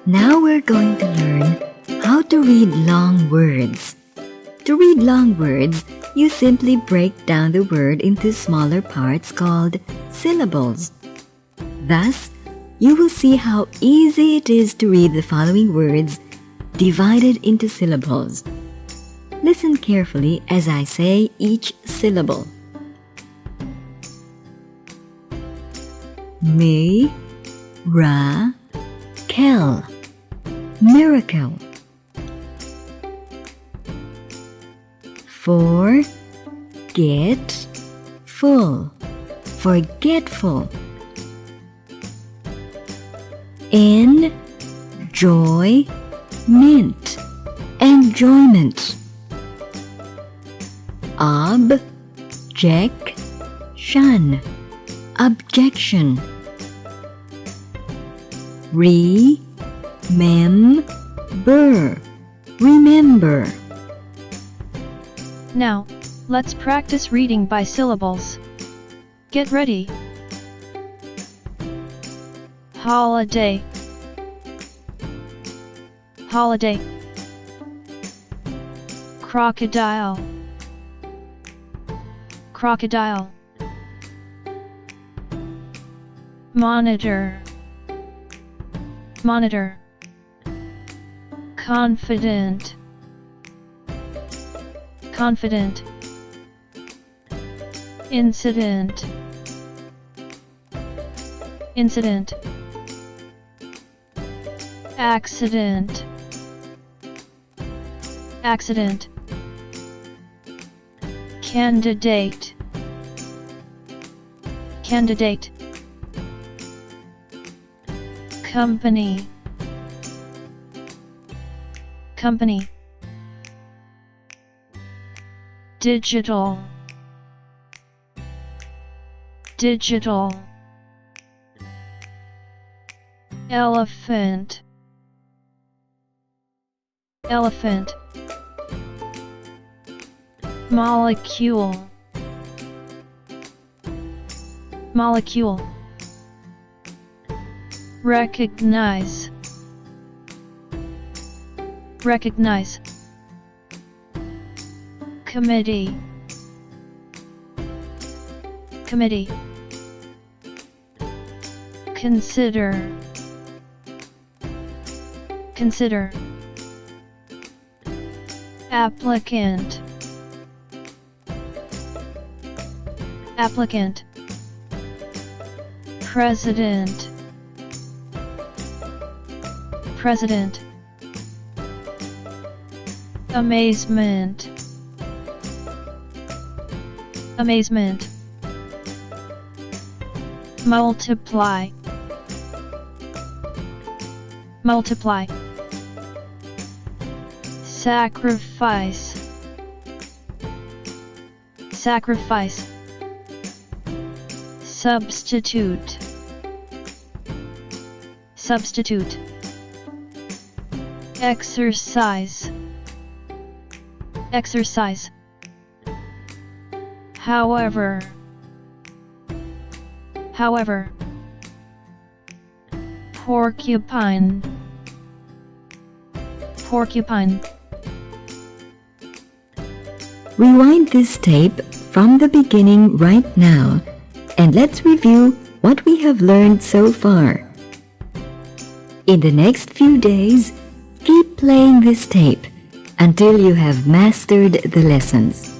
Now we're going to learn how to read long words. To read long words, you simply break down the word into smaller parts called syllables. Thus, you will see how easy it is to read the following words divided into syllables. Listen carefully as I say each syllable. Mi-ra-cle, miracle. Forgetful, forgetful. Enjoyment, enjoyment. Objection, objection. Remember, remember. Now, let's practice reading by syllables. Get ready. Holiday, holiday. Crocodile, crocodile. Monitor, monitor. Confident, confident. Incident, incident. Accident, accident. Candidate, candidate. Company, company. Digital, digital. Elephant, elephant. Molecule, molecule. Recognize, recognize. Committee, committee. Consider, consider. Applicant, applicant. President, president. Amazement, amazement. Multiply, multiply. Sacrifice, sacrifice. Substitute, substitute. Exercise, exercise. However, however. Porcupine, porcupine. Rewind this tape from the beginning right now, and let's review what we have learned so far. In the next few days, keep playing this tape until you have mastered the lessons.